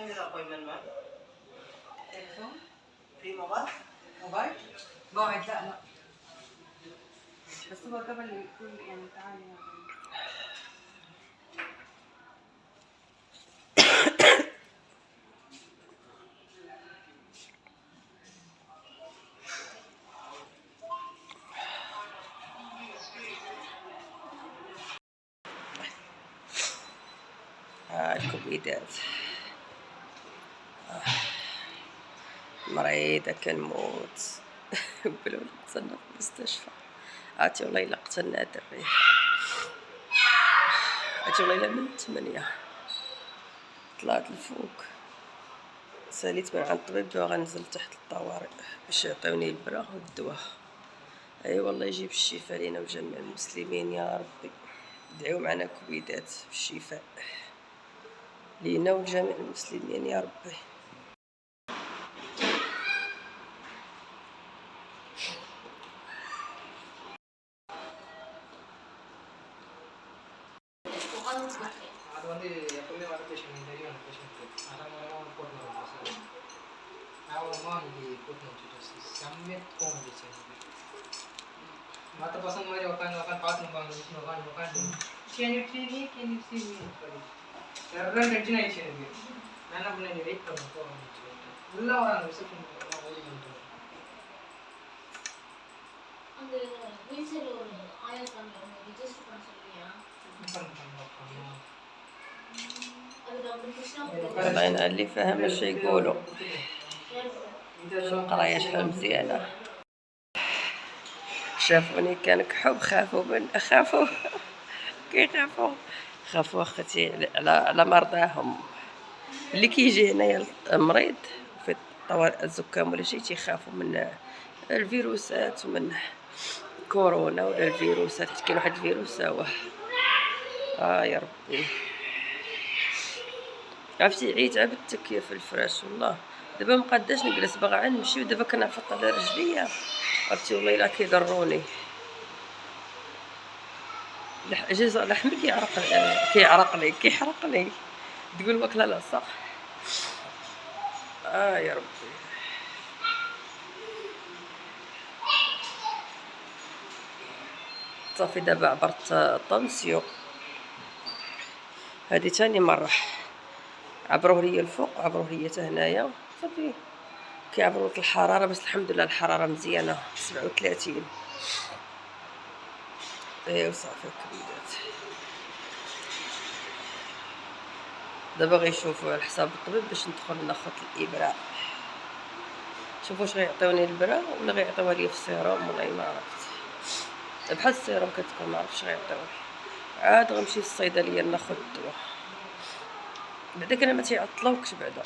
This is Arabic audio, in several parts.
كاميرا قوي من ما تليفون في موبايل موبايل موعد لا بس هو قبل يقول يعني تعالي الكبيدات مريضة كنموت بلو نتسنى في المستشفى. عاتي والله إلا قتلنا دري، عاتي والله إلا من 8 طلعت لفوق، ساليت من عند الطبيب دابا غنزل تحت الطوارئ باش يعطيوني البرا والدواء. اي والله يجيب الشفاء لينا وجميع المسلمين يا ربي. ادعيو معنا كبيدات بالشفاء لينا وجميع المسلمين يا ربي. Mata pasang mari akan pass nukan can you see me server tension aiche ni nana bunne ni wait karo ko ulla orang reception ஓடி வந்து அந்த வீல்சேர் ஒரு ஆயா காமில ரெஜிஸ்டர் பண்ண சொல்றியா والله انا اللي فاهم اش يقولوا القرايه شحال مزيانه. شافوني كنكحو خافوا كيخافوا اختي على مرضاهم. اللي كيجي هنايا مريض في طوارئ الزكام ولا شي تيخافوا من الفيروسات ومن كورونا ولا الفيروسات. كاين واحد الفيروس هو يا ربي عرفتي عييت على التكييف في الفراش والله. دابا مقاداش نجلس باغا نمشي ودابا كنعفط على رجليا عرفتي والله الا كيضروني. لحمي كيحرقني تقول واكله لاصق. يا ربي صافي دابا عبرت طنسيو هذه ثاني مره. عبروه ليا الفوق وعبروه ليا حتى هنايا صافي كيعبروا الحراره بس الحمد لله الحراره مزيانه 37. وصافي كبيدات دابا غيشوفوا على حساب الطبيب باش ندخل ناخذ الابره. شوفوا واش غيعطيوني البرا ولا غيعطيوها لي في السيروم والله ما عرفت. بحال السيروم كتكون ما عرفتش غيعطيوني. عاد غنمشي للصيدليه ناخذ الدواء بعدا كان ما تيعطلوكش بعدا.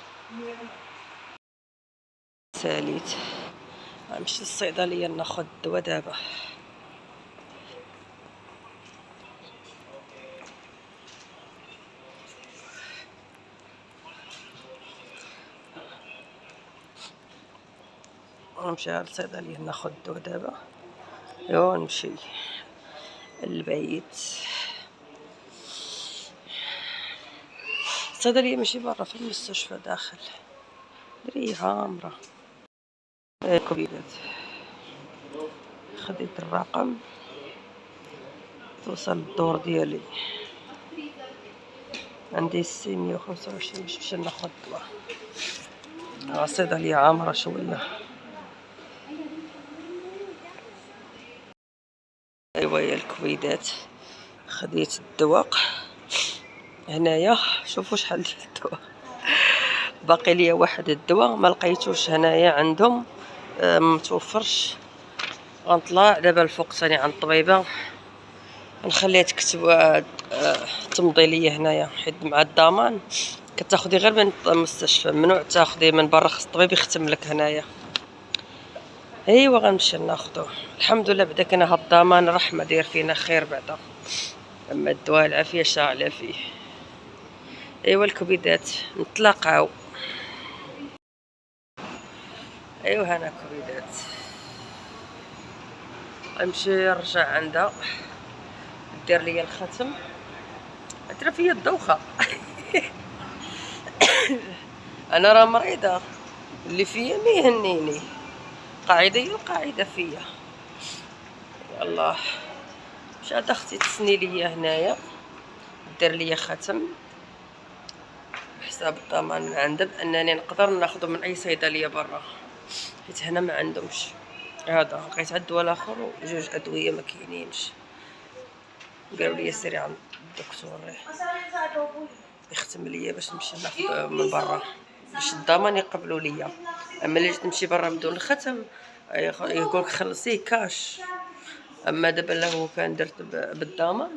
ساليت غنمشي للصيدليه ناخذ الدواء دابا. نمشي للصيدليه ناخذ الدواء دابا. ايوا نمشي للبيت. الصيدليه ماشي برا في المستشفى داخل دري عامره. كبيدات خديت الرقم توصل الدور ديالي عندي 625 باش نمشي ناخذ الدواء. الصيدليه عامره شويه. ايوا يا الكبيدات خديت الدواء هنايا. شوفوا شحال ديال الدواء باقي ليا واحد الدواء ما لقيتوش هنايا عندهم متوفرش. غنطلع دابا الفوق ثاني عند الطبيبه نخليها تكتب تمضي ليا هنايا حيت مع الضمان كتاخدي غير من المستشفى ممنوع تاخدي من برا. خص الطبيب يختم لك هنايا. ايوا غنمشي ناخذو الحمد لله بعدا كاين هاد الضمان رحمه داير فينا خير بعدا. اما الدواء العافيه شاعله فيه. ايوا الكبيدات نتلاقاو. ايوا هنا كبيدات غنمشي نرجع عندها دير ليا الختم. درا فيا الدوخه انا راه مريضه، اللي فيا ما يهنيني، قاعده هي القاعده فيا. الله، مشات اختي تسني ليا هنايا، دير ليا ختم بحساب الضمان من عندها بانني نقدر ناخذه من اي صيدليه برا، حيت هنا ما عندهمش. هذا لقيت عند الدواء الاخر وجوج ادويه ما كاينينش، قالوا لي سيري عند الدكتور يختم ليا باش نمشي ناخذ من برا، باش الضمان يقبلوا ليا. اما اللي تمشي برا بدون الختم يقولك خلصيه كاش. اما دابا لو كان درت بالضمان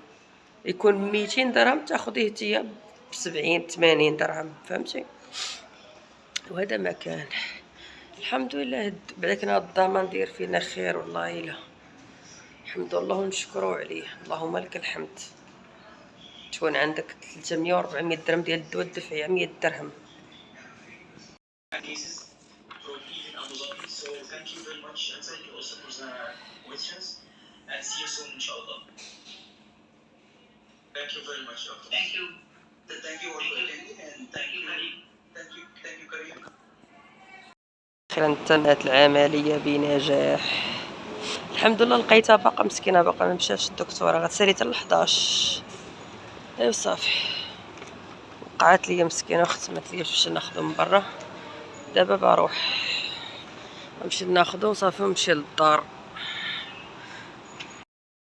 يكون 200 درهم تاخذيه انتيا ب70 80 درهم، فهمتي؟ وهذا ما كان. الحمد لله بعدا كان هاد الضمان داير فينا خير والله الا الحمد لله ونشكروا عليه، اللهم لك الحمد. تكون عندك 300 و 400 درهم ديال الدواء تدفعي 100 درهم. Thank you very much, doctor. Thank you. Thank you all for attending and thank you, Karim. اخيرا تمت العمليه بنجاح الحمد لله. لقيتها باقا مسكينه، باقا ما مشاتش الدكتوره، غتسالي حتى ل 11. ايوا صافي وقعت ليا مسكينه وختمت ليا باش ناخذو من برا. دابا بروح نمشي ناخذو وصافي ونمشي للدار.